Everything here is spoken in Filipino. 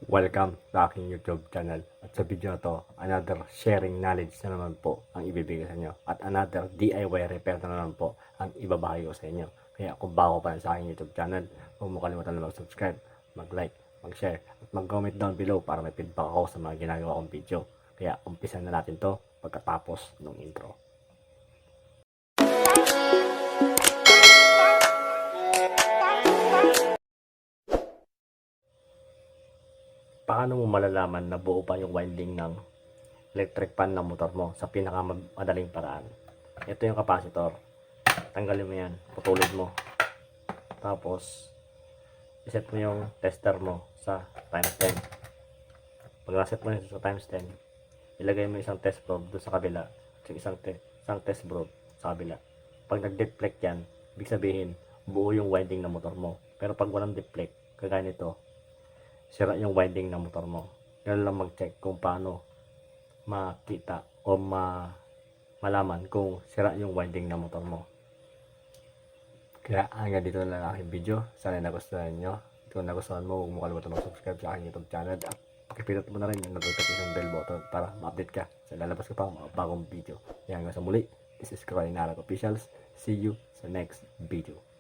Welcome sa aking YouTube channel. At sa video na to, another sharing knowledge na naman po ang ibibigay sa inyo. At another DIY repair na naman po ang ibabahagi ko sa inyo. Kaya kung bago pa lang sa aking YouTube channel, huwag mo kalimutan na mag-subscribe, mag-like, mag-share, at mag-comment down below para may feedback ako sa mga ginagawa kong video. Kaya umpisan na natin to pagkatapos ng intro. Paano mo malalaman na buo pa yung winding ng electric fan ng motor mo sa pinakamadaling paraan? Ito yung capacitor. Tanggalin mo yan, putulin mo. Tapos, iset mo yung tester mo sa times 10. Pag naset mo yun sa times 10, ilagay mo isang test probe doon sa kabila at isang test probe sa kabila. Pag nag-deflect yan, ibig sabihin, buo yung winding ng motor mo. Pero pag walang deflect, kagaya nito, sira yung winding ng motor mo. Ganun lang mag-check kung paano makita o malaman kung sira yung winding ng motor mo. Kaya hanggang dito na lang aking video. Sana nagustuhan nyo. Kung nagustuhan mo, huwag mo kalimutan mag-subscribe sa aking YouTube channel at pakipindot mo na rin yung notification bell button para ma-update ka sa lalabas ko pang mga bagong video. Kaya hanggang sa muli, this is Croy Narat Officials. See you sa next video.